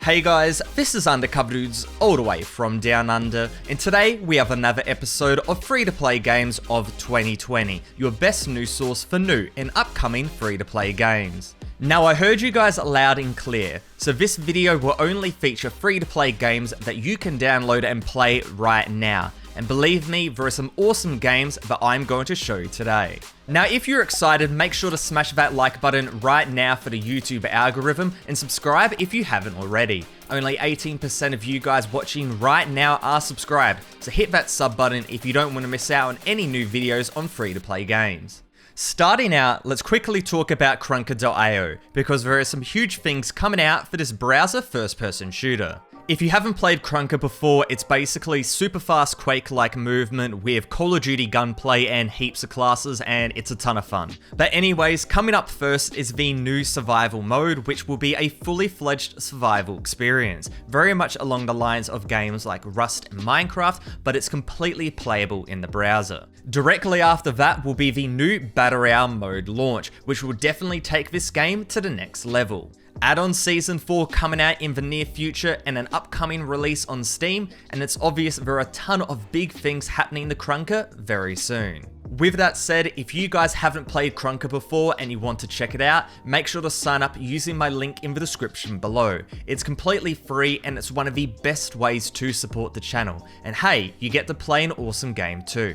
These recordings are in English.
Hey guys, this is Undercover Dudes all the way from Down Under, and today we have another episode of free-to-play games of 2020, your best news source for new and upcoming free-to-play games. Now I heard you guys loud and clear, so this video will only feature free-to-play games that you can download and play right now. And believe me, there are some awesome games that I'm going to show you today. Now if you're excited, make sure to smash that like button right now for the YouTube algorithm and subscribe if you haven't already. Only 18% of you guys watching right now are subscribed, so hit that sub button if you don't want to miss out on any new videos on free-to-play games. Starting out, let's quickly talk about Cronkite.io, because there are some huge things coming out for this browser first-person shooter. If you haven't played Cronkite before, it's basically super fast Quake-like movement with Call of Duty gunplay and heaps of classes, and it's a ton of fun. But anyways, coming up first is the new survival mode, which will be a fully fledged survival experience. Very much along the lines of games like Rust and Minecraft, but it's completely playable in the browser. Directly after that will be the new Battle Royale mode launch, which will definitely take this game to the next level. Add-on Season 4 coming out in the near future and an upcoming release on Steam, and it's obvious there are a ton of big things happening to Cronkite very soon. With that said, if you guys haven't played Cronkite before and you want to check it out, make sure to sign up using my link in the description below. It's completely free and it's one of the best ways to support the channel, and hey, you get to play an awesome game too.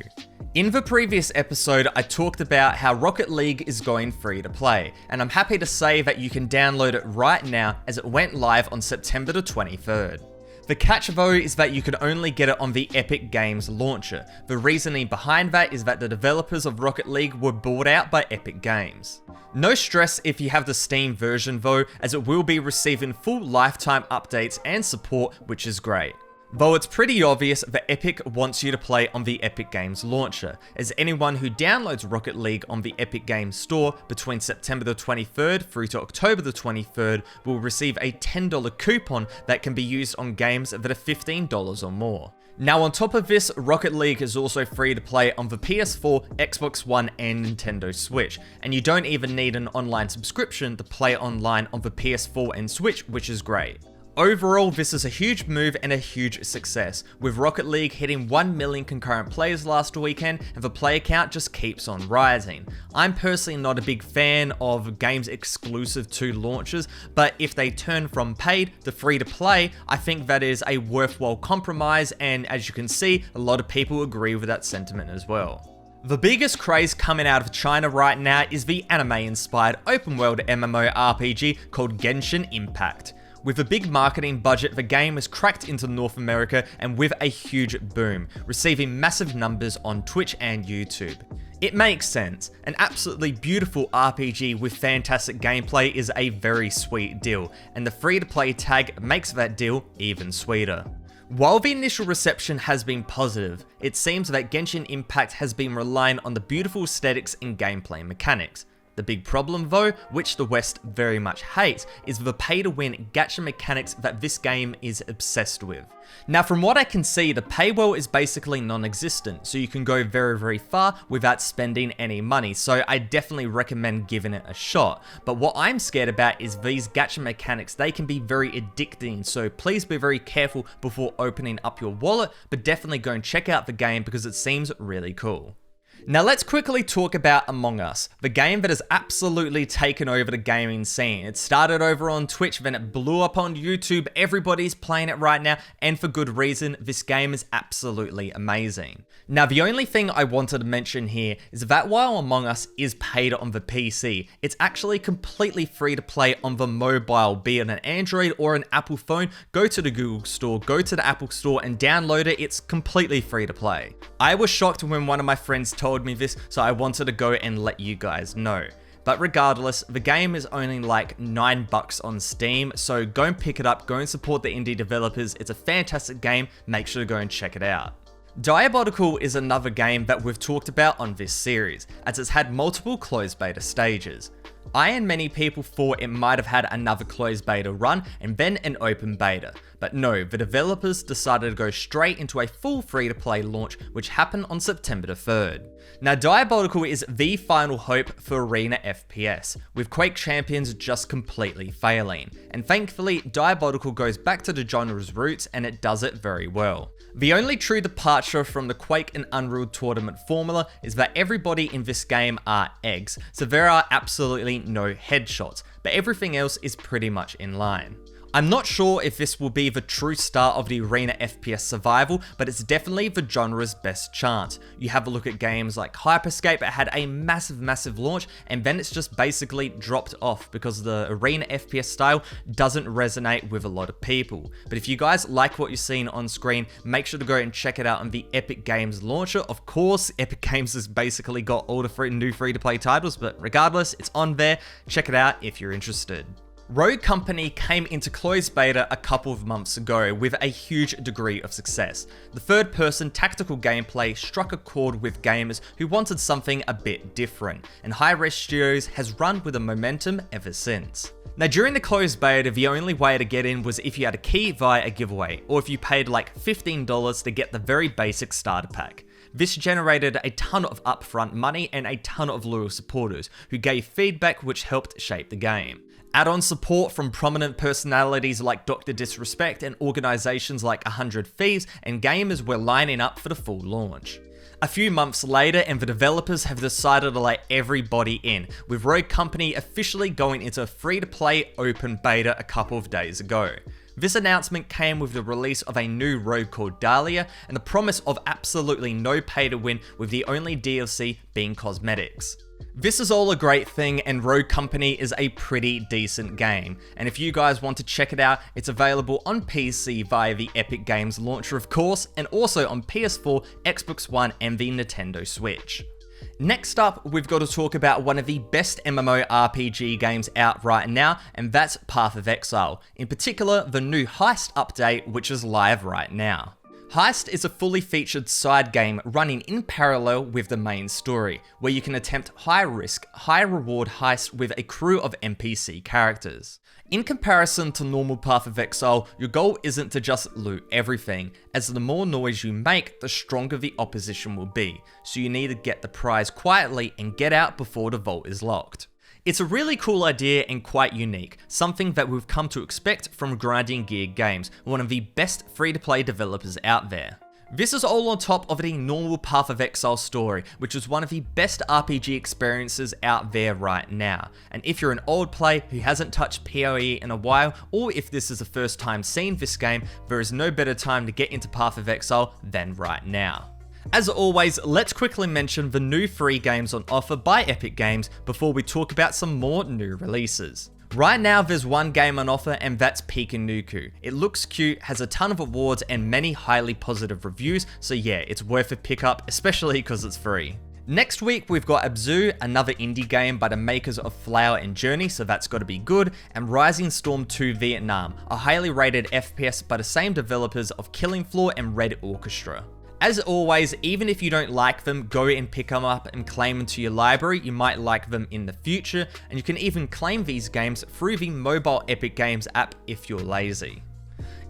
In the previous episode, I talked about how Rocket League is going free to play, and I'm happy to say that you can download it right now as it went live on September the 23rd. The catch though is that you can only get it on the Epic Games launcher. The reasoning behind that is that the developers of Rocket League were bought out by Epic Games. No stress if you have the Steam version though, as it will be receiving full lifetime updates and support, which is great. Though it's pretty obvious that Epic wants you to play on the Epic Games launcher, as anyone who downloads Rocket League on the Epic Games store between September the 23rd through to October the 23rd will receive a $10 coupon that can be used on games that are $15 or more. Now on top of this, Rocket League is also free to play on the PS4, Xbox One and Nintendo Switch, and you don't even need an online subscription to play online on the PS4 and Switch, which is great. Overall, this is a huge move and a huge success, with Rocket League hitting 1 million concurrent players last weekend, and the player count just keeps on rising. I'm personally not a big fan of games exclusive to launchers, but if they turn from paid to free to play, I think that is a worthwhile compromise, and as you can see, a lot of people agree with that sentiment as well. The biggest craze coming out of China right now is the anime-inspired open-world MMORPG called Genshin Impact. With a big marketing budget, the game has cracked into North America and with a huge boom, receiving massive numbers on Twitch and YouTube. It makes sense. An absolutely beautiful RPG with fantastic gameplay is a very sweet deal, and the free-to-play tag makes that deal even sweeter. While the initial reception has been positive, it seems that Genshin Impact has been relying on the beautiful aesthetics and gameplay mechanics. The big problem though, which the West very much hates, is the pay-to-win gacha mechanics that this game is obsessed with. Now from what I can see, the paywall is basically non-existent, so you can go very far without spending any money, so I definitely recommend giving it a shot. But what I'm scared about is these gacha mechanics, they can be very addicting, so please be very careful before opening up your wallet, but definitely go and check out the game because it seems really cool. Now let's quickly talk about Among Us, the game that has absolutely taken over the gaming scene. It started over on Twitch, then it blew up on YouTube, everybody's playing it right now, and for good reason. This game is absolutely amazing. Now the only thing I wanted to mention here is that while Among Us is paid on the PC, it's actually completely free to play on the mobile, be it an Android or an Apple phone. Go to the Google Store, go to the Apple Store and download it, it's completely free to play. I was shocked when one of my friends told me this, so I wanted to go and let you guys know. But regardless, the game is only like $9 on Steam, so go and pick it up, go and support the indie developers. It's a fantastic game, make sure to go and check it out. Diabotical is another game that we've talked about on this series, as it's had multiple closed beta stages. I and many people thought it might have had another closed beta run and then an open beta, but no, the developers decided to go straight into a full free-to-play launch, which happened on September the 3rd. Now, Diabotical is the final hope for Arena FPS, with Quake Champions just completely failing, and thankfully, Diabotical goes back to the genre's roots and it does it very well. The only true departure from the Quake and Unreal Tournament formula is that everybody in this game are eggs, so there are absolutely no headshots, but everything else is pretty much in line. I'm not sure if this will be the true start of the Arena FPS survival, but it's definitely the genre's best chance. You have a look at games like Hyperscape, it had a massive launch, and then it's just basically dropped off because the Arena FPS style doesn't resonate with a lot of people. But if you guys like what you're seeing on screen, make sure to go and check it out on the Epic Games launcher. Of course, Epic Games has basically got all the new free-to-play titles, but regardless, it's on there. Check it out if you're interested. Rogue Company came into closed beta a couple of months ago with a huge degree of success. The third-person tactical gameplay struck a chord with gamers who wanted something a bit different, and Hi-Res Studios has run with the momentum ever since. Now, during the closed beta, the only way to get in was if you had a key via a giveaway, or if you paid like $15 to get the very basic starter pack. This generated a ton of upfront money and a ton of loyal supporters who gave feedback which helped shape the game. Add-on support from prominent personalities like Dr. Disrespect and organizations like 100 Thieves and gamers were lining up for the full launch. A few months later, and the developers have decided to let everybody in, with Rogue Company officially going into a free-to-play open beta a couple of days ago. This announcement came with the release of a new rogue called Dahlia and the promise of absolutely no pay to win, with the only DLC being cosmetics. This is all a great thing, and Rogue Company is a pretty decent game, and if you guys want to check it out, it's available on PC via the Epic Games launcher of course, and also on PS4, Xbox One and the Nintendo Switch. Next up, we've got to talk about one of the best MMORPG games out right now, and that's Path of Exile, in particular the new Heist update which is live right now. Heist is a fully featured side game running in parallel with the main story, where you can attempt high-risk, high-reward heists with a crew of NPC characters. In comparison to normal Path of Exile, your goal isn't to just loot everything, as the more noise you make, the stronger the opposition will be, so you need to get the prize quietly and get out before the vault is locked. It's a really cool idea and quite unique, something that we've come to expect from Grinding Gear Games, one of the best free-to-play developers out there. This is all on top of the normal Path of Exile story, which is one of the best RPG experiences out there right now. And if you're an old player who hasn't touched PoE in a while, or if this is the first time seeing this game, there is no better time to get into Path of Exile than right now. As always, let's quickly mention the new free games on offer by Epic Games before we talk about some more new releases. Right now there's one game on offer, and that's Pikuniku. It looks cute, has a ton of awards and many highly positive reviews, so yeah, it's worth a pickup, especially because it's free. Next week we've got Abzu, another indie game by the makers of Flower and Journey, so that's got to be good, and Rising Storm 2 Vietnam, a highly rated FPS by the same developers of Killing Floor and Red Orchestra. As always, even if you don't like them, go and pick them up and claim them to your library. You might like them in the future, and you can even claim these games through the mobile Epic Games app if you're lazy.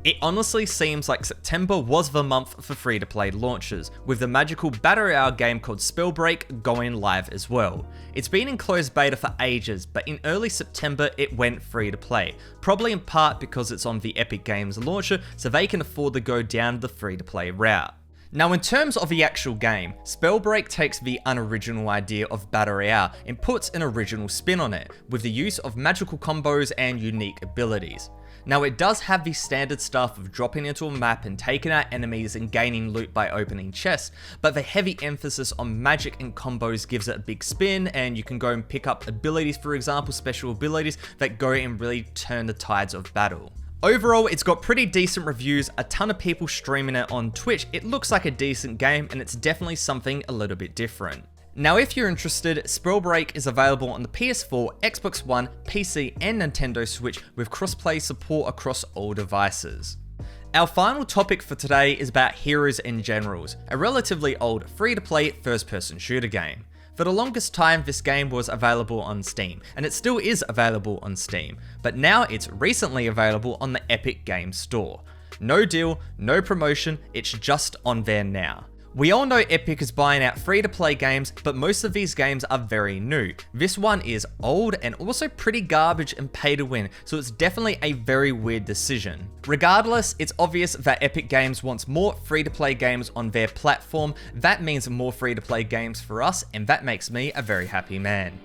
It honestly seems like September was the month for free-to-play launches, with the magical battle royale game called Spellbreak going live as well. It's been in closed beta for ages, but in early September it went free-to-play, probably in part because it's on the Epic Games launcher, so they can afford to go down the free-to-play route. Now, in terms of the actual game, Spellbreak takes the unoriginal idea of Battle Royale and puts an original spin on it, with the use of magical combos and unique abilities. Now, it does have the standard stuff of dropping into a map and taking out enemies and gaining loot by opening chests, but the heavy emphasis on magic and combos gives it a big spin, and you can go and pick up abilities, for example, special abilities that go and really turn the tides of battle. Overall, it's got pretty decent reviews, a ton of people streaming it on Twitch. It looks like a decent game, and it's definitely something a little bit different. Now, if you're interested, Spellbreak is available on the PS4, Xbox One, PC, and Nintendo Switch with crossplay support across all devices. Our final topic for today is about Heroes and Generals, a relatively old free-to-play first-person shooter game. For the longest time, this game was available on Steam, and it still is available on Steam, but now it's recently available on the Epic Games Store. No deal, no promotion, it's just on there now. We all know Epic is buying out free-to-play games, but most of these games are very new. This one is old and also pretty garbage and pay to win, so it's definitely a very weird decision. Regardless, it's obvious that Epic Games wants more free-to-play games on their platform. That means more free-to-play games for us, and that makes me a very happy man.